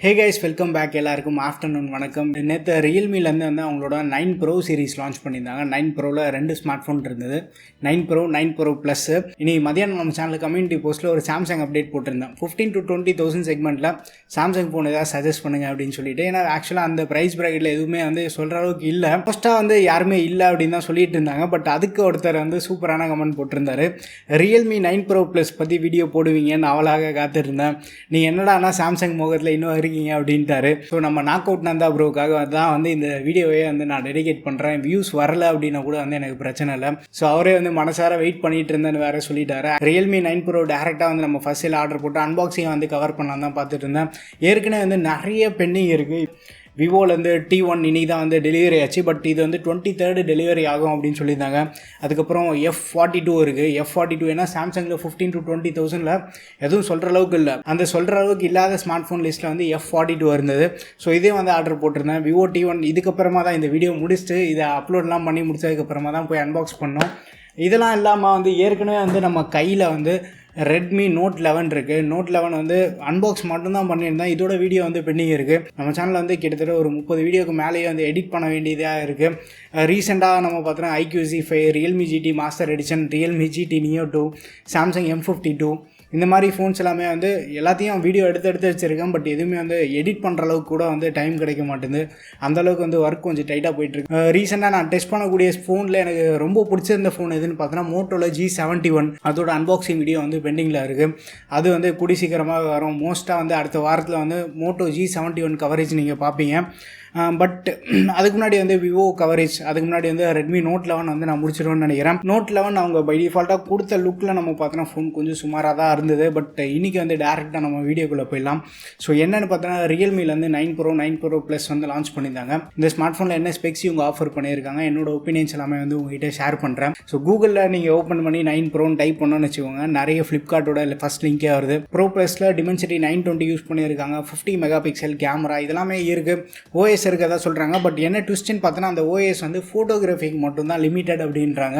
Hey guys, welcome back. எல்லாருக்கும் afternoon வணக்கம். நேற்று ரியல்மிலேருந்து வந்து அவங்களோட 9 ப்ரோ சீரிஸ் லான்ச் பண்ணியிருந்தாங்க. 9 ப்ரோவில் 2 ஸ்மார்ட் ஃபோன் இருந்தது, 9 ப்ரோ 9 ப்ரோ ப்ளஸ். இனி மதியானம் நம்ம சேனல் கம்யூனிட்டி போஸ்ட்டில் ஒரு சாம்சங் அப்டேட் போட்டிருந்தேன். 15 to 20,000 செக்மெண்ட்டில் சாம்சங் ஃபோன் ஏதாவது சஜஸ்ட் பண்ணுங்க அப்படின்னு சொல்லிட்டு. ஏன்னா ஆக்சுவலாக அந்த ப்ரைஸ் ப்ராக்கெட்டில் எதுவுமே வந்து சொல்கிற அளவுக்கு இல்லை. ஃபஸ்ட்டாக வந்து யாருமே இல்லை அப்படின்னு தான் சொல்லிட்டு இருந்தாங்க. பட் அதுக்கு ஒருத்தர் வந்து சூப்பரான கமெண்ட் போட்டிருந்தாரு. ரியல்மி 9 ப்ரோ ப்ளஸ் பற்றி வீடியோ போடுவீங்கன்னு அவளாக காத்திருந்தேன். நீ என்னடானா சாம்சங் முகத்தில் இன்னும் இருக்கீங்க அப்படின்ட்டாரு. ஸோ நம்ம நாக் அவுட் நந்தா ப்ரோக்காக தான் வந்து இந்த வீடியோவே வந்து நான் டெடிகேட் பண்ணுறேன். வியூஸ் வரல அப்படின்னா கூட வந்து எனக்கு பிரச்சனை இல்லை. ஸோ அவரே வந்து மனசார வெயிட் பண்ணிட்டு இருந்தேன்னு வேற சொல்லிட்டாரு. ரியல்மி 9 ப்ரோ டேரெக்டாக வந்து நம்ம ஃபர்ஸ்ட் ஆர்டர் போட்டு அன்பாக்சிங் வந்து கவர் பண்ணலாம் தான் பார்த்துட்டு இருந்தேன். ஏற்கனவே வந்து நிறைய பெண்டிங் இருக்குது. விவோலேருந்து T1 இன்னைக்கு தான் வந்து டெலிவரி ஆச்சு. பட் இது வந்து 23rd டெலிவரி ஆகும் அப்படின்னு சொல்லியிருந்தாங்க. அதுக்கப்புறம் F42 இருக்குது. F42 ஏன்னா சாம்சங்கில் 15 to 20,000 எதுவும் சொல்கிற அளவுக்கு இல்லை. அந்த சொல்கிற அளவுக்கு இல்லாத ஸ்மார்ட் ஃபோன் லிஸ்ட்டில் வந்து F42 இருந்தது. ஸோ இதே வந்து ஆர்டர் போட்டிருந்தேன். விவோ T1 இதுக்கப்புறமா தான் இந்த வீடியோ முடிச்சுட்டு இதை அப்லோட்லாம் பண்ணி முடிச்சதுக்கப்புறமா தான் போய் அன்பாக்ஸ் பண்ணோம். இதெல்லாம் இல்லாமல் வந்து ஏற்கனவே வந்து நம்ம கையில் வந்து ரெட்மி நோட் 11 இருக்குது. நோட் 11 வந்து அன்பாக்ஸ் மட்டும்தான் பண்ணியிருந்தேன். இதோட வீடியோ வந்து பெண்டிங் இருக்குது. நம்ம சேனலில் வந்து கிட்டத்தட்ட ஒரு 30 வீடியோக்கு மேலேயே வந்து எடிட் பண்ண வேண்டியதாக இருக்குது. ரீசெண்டாக நம்ம பார்த்தோன்னா iQC5, Realme GT master edition, Realme GT Neo 2, Samsung M52 இந்த மாதிரி ஃபோன்ஸ் எல்லாமே வந்து எல்லாத்தையும் வீடியோ எடுத்து வச்சுருக்கேன். பட் எதுவுமே வந்து எடிட் பண்ணுற அளவுக்கு கூட வந்து டைம் கிடைக்க மாட்டேங்குது. அந்தளவுக்கு வந்து ஒர்க் கொஞ்சம் டைட்டாக போயிட்டுருக்கு. ரீசெண்டாக நான் டெஸ்ட் பண்ணக்கூடிய ஃபோனில் எனக்கு ரொம்ப பிடிச்சிருந்த ஃபோன் எதுன்னு பார்த்தோன்னா மோட்டோவில் G71. அதோட அன்பாக்சிங் வீடியோ வந்து பெண்டிங்கில் இருக்குது. அது வந்து கூடி சீக்கிரமாக வரும். மோஸ்ட்டாக வந்து அடுத்த வாரத்தில் வந்து மோட்டோ G71 கவரேஜ் நீங்கள் பார்ப்பீங்க. பட் அதுக்கு முன்னாடி வந்து விவோ கவரேஜ், அதுக்கு முன்னாடி வந்து ரெட்மி நோட் 11 வந்து நான் முடிச்சிடுவேன்னு நினைக்கிறேன். நோட் 11 அவங்க பை டிஃபால்ட்டாக கொடுத்த லுக்கில் நம்ம பார்த்தோன்னா ஃபோன் கொஞ்சம் சுமாராக தான் இருந்தது. பட் இன்றைக்கி வந்து டேரெக்டாக நம்ம வீடியோக்குள்ளே போயிடலாம். ஸோ என்னென்னு பார்த்தோன்னா ரியல்மிலேருந்து 9 ப்ரோ ப்ளஸ் வந்து லான்ச் பண்ணியிருந்தாங்க. இந்த ஸ்மார்ட் ஃபோனில் என்ன ஸ்பெக்ஸ் இவங்க ஆஃபர் பண்ணியிருக்காங்க, என்னோட ஒப்பீனியன்ஸ் எல்லாமே வந்து உங்ககிட்ட ஷேர் பண்ணுறேன். ஸோ கூகுளில் நீங்கள் ஓப்பன் பண்ணி 9 ப்ரோன்னு டைப் பண்ணோன்னு வச்சுக்கோங்க, நிறைய ஃப்ளிப்கார்ட்டோட ஃபஸ்ட் லிங்கே வருது. ப்ரோ ப்ளஸில் டிமென்சிட்டி 920 யூஸ் பண்ணியிருக்காங்க. 50 மெகா பிக்சல் கேமரா இதெல்லாமே இருக்குது. ஓஎஸ் இருக்கதா சொல்கிறாங்க. பட் என்ன ட்விஸ்ட்னு பார்த்தோன்னா அந்த ஓஎஸ் வந்து ஃபோட்டோகிராஃபிக்கு மட்டும்தான் லிமிட்டட் அப்படின்றாங்க.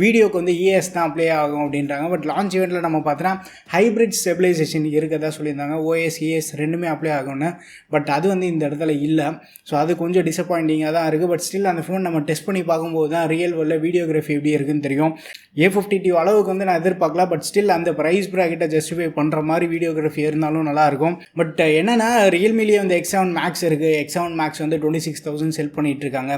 வீடியோக்கு வந்து ES தான் அப்ளை ஆகும் அப்படின்றாங்க. பட் லான்ச் ஈவெண்ட்டில் நம்ம பார்த்தோன்னா ஹைப்ரிட் ஸ்டெபிலைசேஷன் இருக்கதா சொல்லியிருந்தாங்க. ஓஎஸ் ES ரெண்டுமே அப்ளை ஆகும்னு. பட் அது வந்து இந்த இடத்துல இல்லை. ஸோ அது கொஞ்சம் டிசப்பாயிண்டிங்காக தான் இருக்குது. பட் ஸ்டில் அந்த ஃபோன் நம்ம டெஸ்ட் பண்ணி பார்க்கும்போது தான் ரியல் வேர்ல்டில் வீடியோகிராஃபி எப்படி இருக்குன்னு தெரியும். A52 அளவுக்கு வந்து நான் எதிர்பார்க்கல. பட் ஸ்டில் அந்த ப்ரைஸ் ப்ராக்கெட்டை ஜஸ்டிஃபை பண்ணுற மாதிரி வீடியோகிராஃபி இருந்தாலும் நல்லாயிருக்கும். பட் என்னென்னா ரியல்மிலேயே வந்து X7 Max இருக்குது. X7 Max வந்து 26,000 செல் பண்ணிட்டு இருக்காங்க.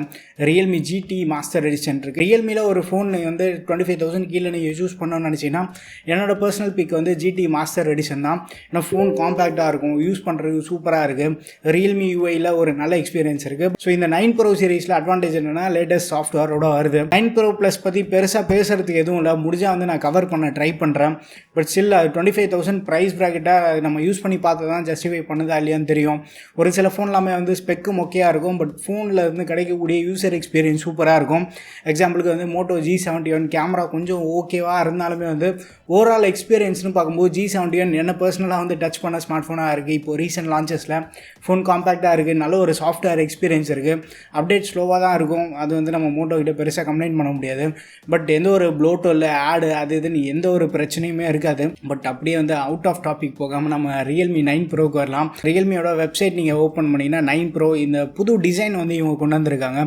ரியல்மி GT மாஸ்டர் எடிஷன் இருக்குது. ரியல்மியில் ஒரு ஃபோன் வந்து 25,000 கீழே நீங்கள் யூஸ் பண்ணணும்னு நினச்சிங்கன்னா என்னோட பர்சனல் பிக் வந்து GT மாஸ்டர் எடிஷன் தான். ஏன்னா ஃபோன் காம்பேக்டாக இருக்கும், யூஸ் பண்ணுறது சூப்பராக இருக்குது. ரியல்மி UIயில் ஒரு நல்ல எக்ஸ்பீரியன்ஸ் இருக்குது. ஸோ இந்த 9 ப்ரோ சீரிஸில் அட்வான்டேஜ் என்னென்னா லேட்டஸ்ட் சாஃப்ட்வேரோட வருது. 9 ப்ரோ ப்ளஸ் பற்றி பெருசாக பேசுகிறதுக்கு எதுவும் இல்லை. முடிஞ்சால் வந்து நான் கவர் பண்ண ட்ரை பண்ணுறேன். பட் ஸ்டில் 25,000 ப்ரைஸ் ப்ராக்கெட்டாக நம்ம யூஸ் பண்ணி பார்த்து தான் ஜஸ்டிஃபை பண்ணுதா இல்லையான்னு தெரியும். ஒரு சில ஃபோன் எல்லாமே வந்து ஸ்பெக்கு மொக்கையாக இருக்கும். பட் ஃபோனில் இருந்து கிடைக்கக்கூடிய யூசர் எக்ஸ்பீரியன்ஸ் சூப்பராக இருக்கும். எக்ஸாம்பிளுக்கு வந்து மோட்டோ G71 கேமரா கொஞ்சம் ஓகேவாக இருந்தாலுமே வந்து ஓவரால் எக்ஸ்பீரியன்ஸ்னு பார்க்கும்போது G71 என்ன பர்சனலாக வந்து டச் பண்ண ஸ்மார்ட் ஃபோனாக இருக்குது. இப்போது ரீசெண்ட் லான்ச்சஸில் ஃபோன் காம்பேக்டாக இருக்குது, நல்ல ஒரு சாஃப்ட்வேர் எக்ஸ்பீரியன்ஸ் இருக்குது. அப்டேட் ஸ்லோவாக தான் இருக்கும். அது வந்து நம்ம மோட்டோ கிட்ட பெருசாக கம்ப்ளைண்ட் பண்ண முடியாது. பட் எந்த ஒரு ப்ளோட்டோ இல்லை ஆடு அது இதுன்னு எந்த ஒரு பிரச்சனையுமே இருக்காது. பட் அப்படியே வந்து அவுட் ஆஃப் டாபிக் போகாமல் நம்ம ரியல்மி 9 ப்ரோக்கு வரலாம். ரியல்மியோட வெப்சைட் நீங்கள் ஓப்பன் பண்ணிங்கன்னா 9 ப்ரோ இந்த புது டிசைன் வந்து இவங்க கொண்டு வந்திருக்காங்க.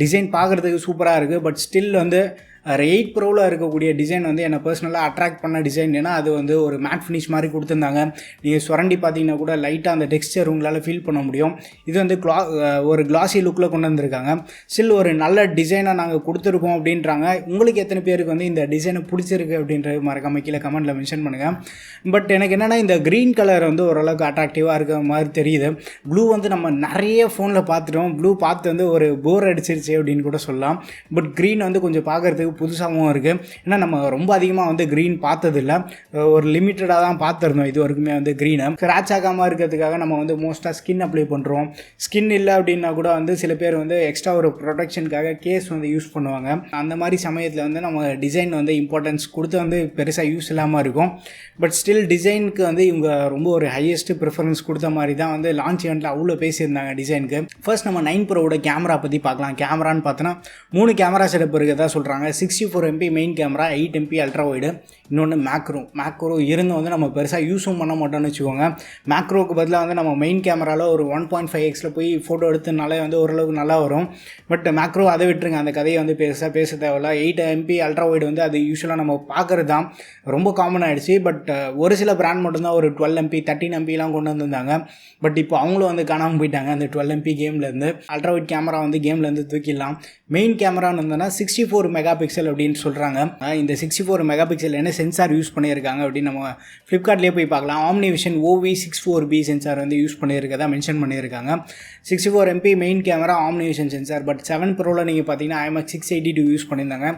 டிசைன் பார்க்குறதுக்கு சூப்பராக இருக்குது. பட் ஸ்டில் வந்து 8 ப்ரோவில் இருக்கக்கூடிய டிசைன் வந்து என்னை பர்சனலாக அட்ராக்ட் பண்ண டிசைன். ஏன்னா அது வந்து ஒரு மேட் ஃபினிஷ் மாதிரி கொடுத்துருந்தாங்க. நீங்கள் சுரண்டி பார்த்தீங்கன்னா கூட லைட்டாக அந்த டெக்ஸ்சர் உங்களால் ஃபீல் பண்ண முடியும். இது வந்து ஒரு கிளாசி லுக்கில் கொண்டு வந்திருக்காங்க. ஸ்டில் ஒரு நல்ல டிசைனாக நாங்கள் கொடுத்துருக்கோம் அப்படின்றாங்க. உங்களுக்கு எத்தனை பேருக்கு வந்து இந்த டிசைனை பிடிச்சிருக்கு அப்படின்றது மறக்காம கீழே கமெண்ட்டில் மென்ஷன் பண்ணுங்கள். பட் எனக்கு என்னென்னா இந்த க்ரீன் கலர் வந்து ஓரளவுக்கு அட்ராக்டிவாக இருக்க மாதிரி தெரியுது. ப்ளூ வந்து நம்ம நிறைய ஃபோனில் பார்த்துட்டோம். ப்ளூ பார்த்து வந்து ஒரு போர் அடிச்சிருச்சு அப்படின்னு கூட சொல்லலாம். பட் க்ரீன் வந்து கொஞ்சம் பார்க்குறதுக்கு புதுசாகவும் இருக்குது. ஏன்னா நம்ம ரொம்ப அதிகமாக வந்து க்ரீன் பார்த்ததில்லை, ஒரு லிமிட்டடாக தான் பார்த்துருந்தோம் இது வரைக்குமே வந்து க்ரீனை. ஸ்க்ராட்ச் ஆகாமல் இருக்கிறதுக்காக நம்ம வந்து மோஸ்ட்டாக ஸ்கின் அப்ளை பண்ணுறோம். ஸ்கின் இல்லை அப்படின்னா கூட வந்து சில பேர் வந்து எக்ஸ்ட்ரா ஒரு ப்ரொடெக்ஷனுக்காக கேஸ் வந்து யூஸ் பண்ணுவாங்க. அந்த மாதிரி சமயத்தில் வந்து நம்ம டிசைன் வந்து இம்பார்ட்டன்ஸ் கொடுத்து வந்து பெருசாக யூஸ் இல்லாமல் இருக்கும். பட் ஸ்டில் டிசைனுக்கு வந்து இவங்க ரொம்ப ஒரு ஹையஸ்ட் ப்ரிஃபரன்ஸ் கொடுத்த மாதிரி தான் வந்து லான்ச் ஈவெண்ட்டில் அவ்வளோ பேசியிருந்தாங்க டிசைனுக்கு. ஃபர்ஸ்ட் நம்ம 9 ப்ரோவோட கேமரா பற்றி பார்க்கலாம். கேமரான்னு பார்த்தோன்னா 3 கேமரா செட்டப் இருக்கிறதா சொல்கிறாங்க. 64 MP main camera, 8 MP ultra wide, இன்னொன்று மேக்ரோ இருந்து வந்து நம்ம பெருசாக யூஸும் பண்ண மாட்டோம்னு வச்சுக்கோங்க. மேக்ரோவுக்கு பதிலாக வந்து நம்ம மெயின் கேமராவில் ஒரு 1.5x போய் ஃபோட்டோ எடுத்தனாலே வந்து ஓரளவுக்கு நல்லா வரும். பட் மேக்ரோ அதை விட்டுருங்க, அந்த கதையை வந்து பெருசாக பேச தேவையில்ல. 8MP அல்ட்ரா வைடு வந்து அது யூஸ்வலாக நம்ம பார்க்குறது தான் ரொம்ப காமன் ஆகிடுச்சு. பட் ஒரு சில பிராண்ட் மட்டும்தான் ஒரு 12MP 13MPலாம் கொண்டு வந்திருந்தாங்க. பட் இப்போ அவங்களும் வந்து காணாமல் போயிட்டாங்க அந்த 12MP கேம்லேருந்து. அல்ட்ரா வைட் கேமரா வந்து கேம்லேருந்து தூக்கிடலாம். மெயின் கேமரான்னு வந்தோன்னா 64 மெகா பிக்சல் அப்படின்னு சொல்கிறாங்க. இந்த 64 மெகா பிக்சல் என்ன சென்சார் யூஸ் பண்ணியிருக்காங்க அப்படின்னு நம்ம ஃப்ளிப்கார்ட்லேயே போய் பார்க்கலாம். ஆம்னிவிஷன் OV64B சென்சார் வந்து யூஸ் பண்ணியிருக்கதா மென்ஷன் பண்ணியிருக்காங்க. 64MP main camera, OmniVision sensor. But 7 Proவில் நீங்கள் பார்த்தீங்கன்னா IMX 682 யூஸ் பண்ணியிருந்தாங்க.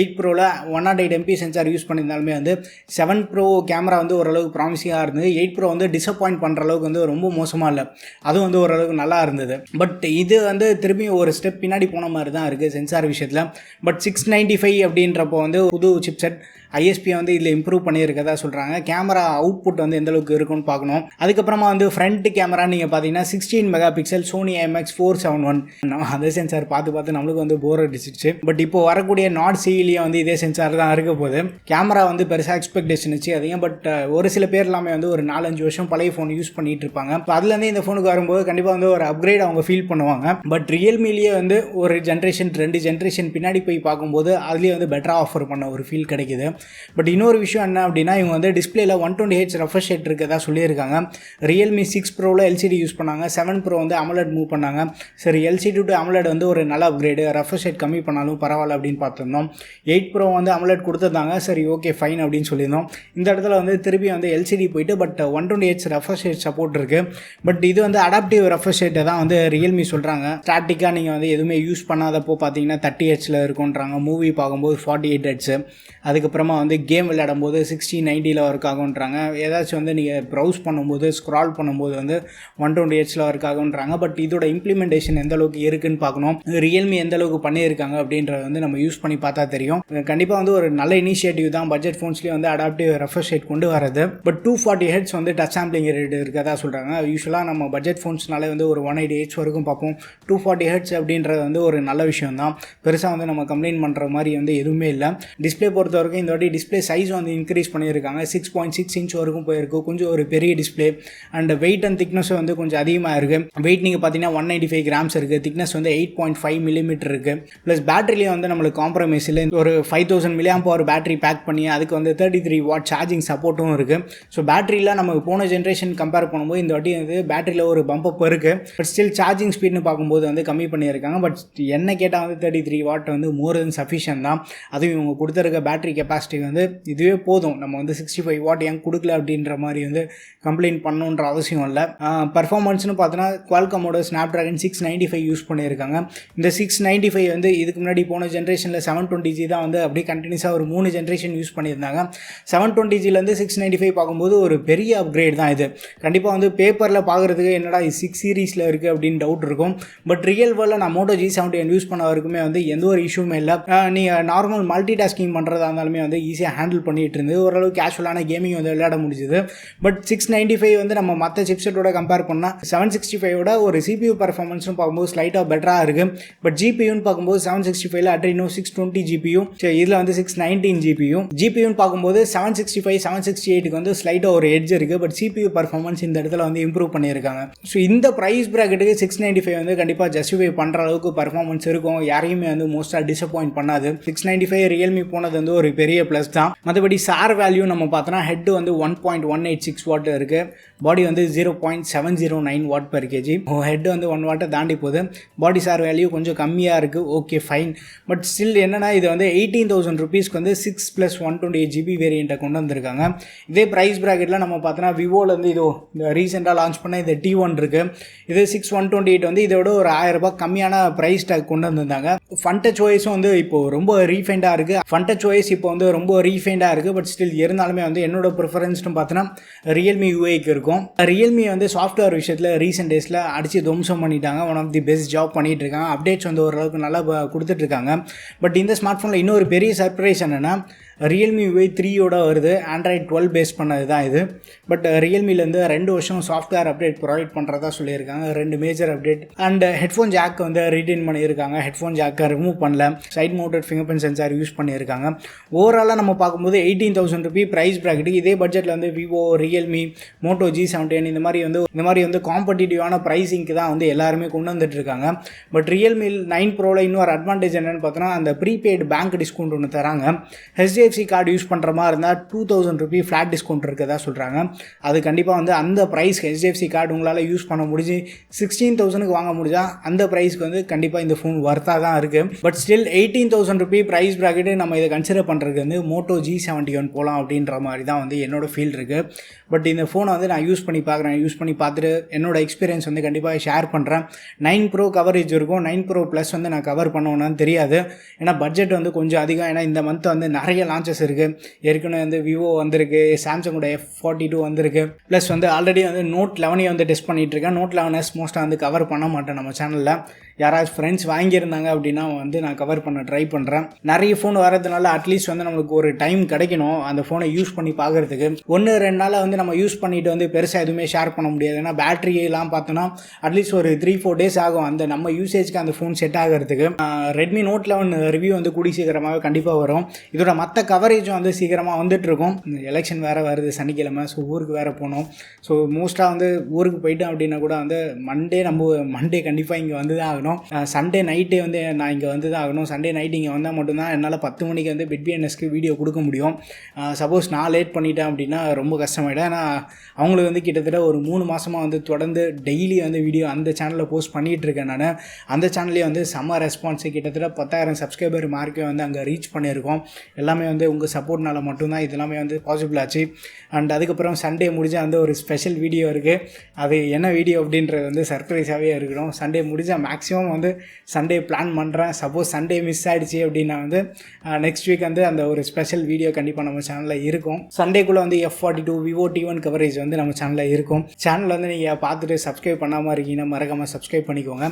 8 Proவில் 108MP சென்சார் யூஸ் பண்ணியிருந்தாலுமே வந்து 7 Pro கேமரா வந்து ஓரளவுக்கு ப்ராமிசிங்காக இருந்தது. 8 Pro வந்து டிசப்பாயிண்ட் பண்ணுற அளவுக்கு வந்து ரொம்ப மோசமாக இல்லை, அதுவும் வந்து ஓரளவுக்கு நல்லா இருந்தது. பட் இது வந்து திரும்பி ஒரு ஸ்டெப் பின்னாடி போன மாதிரி தான் இருக்குது சென்சார் விஷயத்தில். பட் 695 அப்படின்றப்போ வந்து புது சிப்செட் ISP வந்து இதில் இம்ப்ரூவ் பண்ணியிருக்கதா சொல்கிறாங்க. கேமரா அவுட்புட் வந்து எந்தளவுக்கு இருக்குன்னு பார்க்கணும். அதுக்கப்புறமா வந்து ஃப்ரண்ட் கேமரா நீங்கள் பார்த்தீங்கன்னா 16 மெகா பிக்சல் சோனி IMX 471. அதே சென்சார் பார்த்து நம்மளுக்கு வந்து போர் அடிச்சிச்சு. பட் இப்போ வரக்கூடிய நாட் சிஇலேயே வந்து இதே சென்சார் தான் இருக்க போகுது. கேமரா வந்து பெருசாக எக்ஸ்பெக்டேஷன் வச்சு அதிகம். பட் ஒரு சில பேர் எல்லாமே வந்து ஒரு 4-5 வருஷம் பழைய ஃபோன் யூஸ் பண்ணிட்டு இருப்பாங்க. இப்போ அதுலேருந்து இந்த ஃபோனுக்கு வரும்போது கண்டிப்பாக வந்து ஒரு அப்கிரேட் அவங்க ஃபீல் பண்ணுவாங்க. பட் ரியல்மிலேயே வந்து ஒரு ஜென்ரேஷன் 2 ஜென்ரேஷன் பின்னாடி போய் பார்க்கும்போது அதுலேயே வந்து பெட்டராக ஆஃபர் பண்ண ஒரு ஃபீல் கிடைக்குது. பட் இன்னொரு விஷயம் என்ன அப்படின்னா, இவங்க வந்து டிஸ்பிளேல 120Hz ரெஃப்ரெஷ் ரேட் இருக்கதா சொல்லியிருக்காங்க. Realme 6 Proவில் LCD யூஸ் பண்ணாங்க. 7 Pro வந்து AMOLED மூவ் பண்ணாங்க. சரி, LCD டு AMOLED வந்து ஒரு நல்ல அப்கிரேடு, ரெஃப்ரெஷ் ரேட் கம்மி பண்ணாலும் பரவாயில்ல அப்படின்னு பார்த்துருந்தோம். 8 Pro வந்து AMOLED கொடுத்துருந்தாங்க. சரி, ஓகே ஃபைன் அப்படின்னு சொல்லியிருந்தோம். இந்த இடத்துல வந்து திருப்பி வந்து LCD போயிட்டு but 120Hz refresh rate support இருக்குது. பட் இது வந்து அடாப்டிவ் ரெஃப்ரெஷ் ரேட்டை தான் வந்து Realme சொல்கிறாங்க. ஸ்டாட்டிக்காக நீங்கள் வந்து எதுவுமே யூஸ் பண்ணாதப்போ பார்த்தீங்கன்னா 30Hzல இருக்குன்றாங்க. மூவி பார்க்கும்போது 48Hz. அதுக்கப்புறமா வந்து கேம் விளையாடும் போது 60-90ல் ஒர்க் ஆகுன்றாங்க. ஏதாச்சும் வந்து நீங்கள் ப்ரௌஸ் பண்ணும்போது ஸ்க்ரால் பண்ணும்போது வந்து 120Hzல ஒர்க் ஆகுன்றாங்க. பட் இதோட இம்ப்ளிமெண்டேஷன் எந்த அளவுக்கு இருக்குன்னு பார்க்கணும். ரியல்மி எந்த அளவுக்கு பண்ணியிருக்காங்க அப்படின்றத வந்து நம்ம யூஸ் பண்ணி பார்த்தா தெரியும். கண்டிப்பாக வந்து ஒரு நல்ல இனிஷியேட்டிவ் தான் பட்ஜெட் ஃபோன்ஸ்லேயே வந்து அடாப்டிவ் ரெஃப்ரெஷ் ரேட் கொண்டு வரது. பட் 240Hz வந்து டச் சாம்பிளிங் ரேட் இருக்கதா சொல்கிறாங்க. யூஸ்வலாக நம்ம பட்ஜெட் ஃபோன்ஸ்னாலே வந்து ஒரு 180Hz வரைக்கும் பார்ப்போம். 240Hz அப்படின்றது வந்து ஒரு நல்ல விஷயம் தான். பெருசாக வந்து நம்ம கம்ப்ளைண்ட் பண்ணுற மாதிரி வந்து எதுவுமே இல்லை. டிஸ்பிளே பொறுத்த வரைக்கும் இந்த வாட்டி டிஸ்பிளே சைஸ் வந்து இன்க்ரீஸ் பண்ணியிருக்காங்க. 6.6 இன்ச் வரைக்கும் போயிருக்கு. கொஞ்சம் ஒரு பெரிய display. And weight and thickness வந்து கொஞ்சம் அதிகமாக இருக்குது. வெயிட் நீங்கள் பார்த்தீங்கன்னா 195 கிராம்ஸ் இருக்குது. திக்னஸ் வந்து 8.5 மில்லிமீட்டர் இருக்குது. ப்ளஸ் பேட்டரியிலே வந்து நம்மளுக்கு காம்ப்ரமைஸ் இல்லை. ஒரு 5000 mAh பேட்டரி பேக் பண்ணி அதுக்கு வந்து 33 வாட் சார்ஜிங் சப்போர்ட்டும் இருக்குது. ஸோ பேட்டரியில் நமக்கு போன ஜென்ரேஷன் கம்பேர் பண்ணும்போது இந்த வாட்டி வந்து பேட்டரியில் ஒரு பம்பப் இருக்குது. பட் ஸ்டில் சார்ஜிங் ஸ்பீட்னு பார்க்கும்போது வந்து கம்மி பண்ணியிருக்காங்க. பட் என்ன கேட்டால் வந்து 33 வாட் வந்து மோர் தென் சஃபிஷியன்ட் தான். அதுவும் இவங்க கொடுத்துருக்க பேட்டரி கெப்பாசிட்டி வந்து இதுவே போதும். நம்ம வந்து 65 வாட் ஏன் கொடுக்கல அப்படின்ற மாதிரி வந்து கம்ப்ளைண்ட் பண்ணணுன்ற அவசியம் இல்லை. பர்ஃபார்மன்ஸ்னு பார்த்தோன்னா குவால்காமோட ஸ்னாப்ட்ராகன் 695 யூஸ் பண்ணியிருக்காங்க. இந்த 695 வந்து இதுக்கு முன்னாடி போன ஜென்ரேஷனில் 720G தான் வந்து அப்படியே கண்டினியூஸாக ஒரு 3 ஜென்ரேஷன் யூஸ் பண்ணியிருந்தாங்க. 720Gலேருந்து 695 பார்க்கும்போது ஒரு பெரிய அப்கிரேட் தான் இது. கண்டிப்பாக வந்து பேப்பரில் பார்க்குறதுக்கு என்னடா 6 சீரீஸில் இருக்குது அப்படின்னு டவுட் இருக்கும். பட் ரியல் வேர்ல்டில் நான் Moto G71 யூஸ் பண்ண வரைக்குமே வந்து எந்த ஒரு இஷ்யூமே இல்லை. நீங்கள் நார்மல் மல்டி டாஸ்கிங் பண்ணுறதா இருந்தாலுமே வந்து ஈஸியாக ஹேண்டில் பண்ணிட்டு இருந்தது. ஓரளவு கேஷுவலான கேமிங் வந்து விளையாட முடிஞ்சுது. பட் 695 வந்து நம்ம மற்ற சிப்செட்டோட கம்பேர் பண்ணால் 765 ஒரு CPU பர்ஃபார்மன்ஸ்னு பார்க்கும்போது ஸ்லைட்டாக பெட்டராக இருக்குது. பட் GPUன்னு பார்க்கும்போது 765 Adreno 620 GPU, இதில் வந்து 619 GPUன்னு பார்க்கும்போது 765 768க்கு வந்து ஸ்லைட்டாக ஒரு எட்ஜ் இருக்குது. பட் CPU பர்ஃபார்மன்ஸ் இந்த இடத்துல வந்து இம்ப்ரூவ் பண்ணியிருக்காங்க. ஸோ இந்த ப்ரைஸ் ப்ராக்கெட்டுக்கு 695 வந்து கண்டிப்பாக ஜஸ்டிஃபை பண்ணுற அளவுக்கு பர்ஃபார்மன்ஸ் இருக்கும். யாரையுமே வந்து மோஸ்ட்டாக டிசப்பாயிண்ட் பண்ணாது. 695 ரியல்மி போனது வந்து ஒரு பெரிய ப்ளஸ் தான். மற்றபடி சார் வேல்யூ நம்ம பார்த்தோன்னா ஹெட் வந்து 1.186 வாட் இருக்குது. பாடி வந்து 0.709 வாட் per kg. ஹெட் வந்து 1 வாட்டை தாண்டி போகுது. பாடி சார் வேல்யூ கொஞ்சம் கம்மியாக இருக்குது. Okay fine. பட் ஸ்டில் என்னன்னா இது வந்து 18,000 rupeesக்கு வந்து 6 + 128 GB வேரியண்ட்டை கொண்டு வந்திருக்காங்க. இதே ப்ரைஸ் ப்ராக்கெட்டில் நம்ம பார்த்தோன்னா விவோலேருந்து இது இந்த ரீசெண்டாக லான்ச் பண்ண இந்த T1 இருக்குது. இது 6,128 வந்து இதோட ஒரு 1000 ரூபாய் கம்மியான ப்ரைஸ் டேக் கொண்டு வந்திருந்தாங்க. ஃபன் டச் ஓஎஸும் வந்து இப்போது ரொம்ப ரீஃபைண்டாக இருக்குது. ஃபன் டச் ஓஎஸ் இப்போ வந்து ரொம்ப ரீஃபைண்டாக இருக்குது. பட் ஸ்டில் இருந்தாலுமே வந்து என்னோட ப்ரிஃபரன்ஸ்னு பார்த்தோன்னா ரியல்மி யூஐக்கு இருக்கும். ரியல்மி வந்து சாஃப்ட்வேர் விஷயத்தில் ரீசெண்ட் டேஸில் அடித்து துவம்சம் பண்ணிட்டாங்க. One of the best job பண்ணிகிட்டு இருக்காங்க. அப்டேட்ஸ் வந்து ஓரளவுக்கு நல்லா கொடுத்துட்ருக்காங்க. பட் இந்த ஸ்மார்ட் ஃபோனில் இன்னொரு பெரிய சர்ப்ரைஸ் என்னென்னா ரியல்மி Y3யோட வருது. ஆண்ட்ராய்ட் 12 பேஸ் பண்ணது தான் இது. பட் ரியல்மிலேருந்து 2 வருஷம் சாஃப்ட்வேர் அப்டேட் ப்ரொவைட் பண்ணுறதா சொல்லியிருக்காங்க. 2 major update and headphone jack வந்து ரீடைன் பண்ணியிருக்காங்க. ஹெட்ஃபோன் ஜாக்கை ரிமூவ் பண்ணல. Side mounted fingerprint sensor use பண்ணியிருக்காங்க. ஓவராலாக நம்ம பார்க்கும்போது 18,000 ரூபி ப்ரைஸ் ப்ராக்கெட்டுக்கு இதே பட்ஜெட்டில் வந்து விவோ, ரியல்மி, மோட்டோ G17 இந்த மாதிரி வந்து காம்படிட்டிவான ப்ரைஸிங்க்கு தான் வந்து எல்லாருமே கொண்டு வந்துட்டு இருக்காங்க. பட் ரியல்மி 9 ப்ரோவில் இன்னொரு அட்வான்டேஜ் என்னென்னு பார்த்தோன்னா அந்த ப்ரீபெய்டு பேங்க் டிஸ்கவுண்ட் ஒன்று தராங்க. HDFC கார்டு யூஸ் பண்ணுற மாதிரி இருந்தால் 2,000 ரூபி ஃப்ளாட் டிஸ்கவுண்ட் இருக்கதா சொல்கிறாங்க. அது கண்டிப்பாக வந்து அந்த ப்ரைஸ் HDFC கார்டு உங்களால் யூஸ் பண்ண முடிஞ்சு 16,000க்கு வாங்க முடிஞ்சால் அந்த ப்ரைஸ்க்கு வந்து கண்டிப்பாக இந்த ஃபோன் ஒர்த்தாக தான் இருக்குது. But still 18,000 rupee price bracket நம்ம இதை கன்சிடர் பண்ணுறதுக்கு வந்து மோட்டோ G71 போகலாம் அப்படின்ற மாதிரி தான் வந்து என்னோட ஃபீல் இருக்குது. பட் இந்த ஃபோனை வந்து நான் யூஸ் பண்ணி பார்க்குறேன். யூஸ் பண்ணி பார்த்துட்டு என்னோட எக்ஸ்பீரியன்ஸ் வந்து கண்டிப்பாக ஷேர் பண்ணுறேன். 9 ப்ரோ கவரேஜ் இருக்கும். 9 ப்ரோ ப்ளஸ் வந்து நான் கவர் பண்ணுவேன்னு தெரியாது. ஏன்னா பட்ஜெட் வந்து கொஞ்சம் அதிகம். ஏன்னா இந்த மந்த் வந்து நிறைய லான்ச்சஸ் இருக்குது. ஏற்கனவே வந்து விவோ வந்திருக்கு, சாம்சங்கோட F42 வந்திருக்கு. ப்ளஸ் வந்து ஆல்ரெடி வந்து நோட் 11 வந்து டெஸ்ட் பண்ணிகிட்டு இருக்கேன். நோட் 11s மோஸ்ட்டாக வந்து கவர் பண்ண மாட்டேன் நம்ம சேனலில். யாராவது ஃப்ரெண்ட்ஸ் வாங்கியிருந்தாங்க அப்படின்னா வந்து நான் கவர் பண்ண ட்ரை பண்ணுறேன். நிறைய ஃபோன் வரதுனால அட்லீஸ்ட் வந்து நம்மளுக்கு ஒரு டைம் கிடைக்கணும் அந்த ஃபோனை யூஸ் பண்ணி பார்க்குறதுக்கு. 1-2 நாளில் வந்து நம்ம யூஸ் பண்ணிட்டு வந்து பெருசாக எதுவுமே ஷேர் பண்ண முடியாது. ஏன்னா பேட்டரியெல்லாம் பார்த்தோன்னா அட்லீஸ்ட் ஒரு 3-4 டேஸ் ஆகும் அந்த நம்ம யூசேஜ்க்கு அந்த ஃபோன் செட் ஆகிறதுக்கு. ரெட்மி நோட் 11 ரிவ்யூ வந்து கூடி சீக்கிரமாக கண்டிப்பாக வரும். இதோட மற்ற கவரேஜும் வந்து சீக்கிரமாக வந்துட்டுருக்கும். எலெக்ஷன் வேறு வருது சனிக்கிழமை. ஸோ ஊருக்கு வேறு போகணும். ஸோ மோஸ்ட்டாக வந்து ஊருக்கு போயிட்டோம் அப்படின்னா கூட வந்து மண்டே கண்டிப்பாக இங்கே வந்து தான் ஆகணும். சண்டே நைட்டே வந்து நான் இங்கே வந்து தான் ஆகணும். சண்டே நைட் இங்கே வந்தால் மட்டும்தான் என்னால் 10 மணிக்கு வந்து பிட்பிஎன்எஸ்க்கு வீடியோ கொடுக்க முடியும். சப்போஸ் நான் லேட் பண்ணிட்டேன் அப்படின்னா ரொம்ப கஷ்டமாயிடும். ஏன்னா அவங்களுக்கு வந்து கிட்டத்தட்ட ஒரு 3 மாதமாக வந்து தொடர்ந்து டெய்லி வந்து வீடியோ அந்த சேனலில் போஸ்ட் பண்ணிகிட்டு இருக்கேன். நான் அந்த சேனல்லே வந்து செம்ம ரெஸ்பான்ஸு. கிட்டத்தட்ட 10,000 சப்ஸ்கிரைபர் மார்க்கே வந்து அங்கே ரீச் பண்ணியிருக்கோம். எல்லாமே வந்து உங்கள் சப்போர்ட்னால மட்டும்தான் இதெல்லாமே வந்து பாசிபிள் ஆச்சு. அண்ட் அதுக்கப்புறம் சண்டே முடிஞ்சால் வந்து ஒரு ஸ்பெஷல் வீடியோ இருக்குது. அது என்ன வீடியோ அப்படின்றது வந்து சர்ப்ரைஸாகவே இருக்கணும். சண்டே முடிஞ்சால் மேக்ஸிமம் வந்து சண்டே பிளான் பண்ணுறேன். சப்போஸ் சண்டே மிஸ் ஆகிடுச்சு அப்படின்னா வந்து நெக்ஸ்ட் வீக் வந்து அந்த ஒரு ஸ்பெஷல் வீடியோ கண்டிப்பாக நம்ம சேனலில் இருக்கும். சண்டேக்குள்ளே வந்து F42 விவோ T1 கவரேஜ் வந்து நம்ம சேனலில் இருக்கும். சேனல் வந்து நீங்கள் பார்த்துட்டு சப்ஸ்கிரைப் பண்ணாமல் இருக்கீங்கன்னா மறக்காமல் சப்ஸ்கிரைப் பண்ணிக்கோங்க.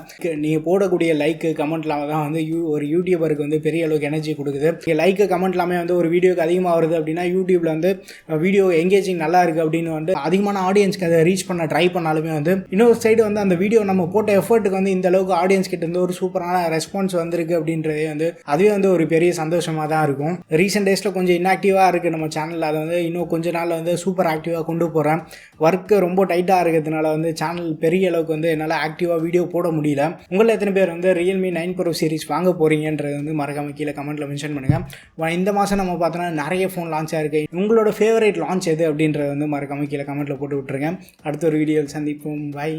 நீங்கள் போடக்கூடிய லைக்கு கமெண்ட்லாம் தான் வந்து ஒரு யூடியூபருக்கு வந்து பெரிய அளவுக்கு எனர்ஜி கொடுக்குது. லைக்கு கமெண்ட் எல்லாமே வந்து ஒரு வீடியோக்கு அதிகமாக வருது அப்படின்னா யூடியூப்பில் வந்து வீடியோ எங்கேஜிங் நல்லா இருக்குது அப்படின்னு வந்து அதிகமான ஆடியன்ஸ்க்கு அதை ரீச் பண்ண ட்ரை பண்ணாலுமே வந்து இன்னொரு சைடு வந்து அந்த வீடியோ நம்ம போட்ட எஃபர்ட்டுக்கு வந்து இந்த அளவுக்கு ஆடியன்ஸ் கிட்ட இருந்து ஒரு சூப்பரான ரெஸ்பான்ஸ் வந்திருக்கு அப்படின்றதே வந்து அதுவே வந்து ஒரு பெரிய சந்தோஷமாக தான் இருக்கும். ரீசெண்ட் டேஸில் கொஞ்சம் இன்ஆக்டிவாக இருக்குது நம்ம சேனலில். அதை வந்து இன்னும் கொஞ்ச நாளில் வந்து சூப்பர் ஆக்டிவாக கொண்டு போகிறேன். ஒர்க்கு ரொம்ப டைட்டாக இருக்கிறதுனால வந்து சேனல் பெரிய அளவுக்கு வந்து என்னால் ஆக்டிவாக வீடியோ போட முடியல. உங்களில் எத்தனை பேர் வந்து ரியல்மி 9 ப்ரோ சீரிஸ் வாங்க போகிறீங்கன்றது வந்து மறக்காம கீழே கமெண்ட்டில் மென்ஷன் பண்ணுங்கள். இந்த மாதம் நம்ம பார்த்தோன்னா நிறைய ஃபோன் லான்ச் ஆயிருக்கு. உங்களோட ஃபேவரட் லான்ச் எது அப்படின்றது வந்து மறக்காம கீழே கமெண்ட்டில் போட்டு விட்டுருங்க. அடுத்த ஒரு வீடியோவில் சந்திப்போம். பை.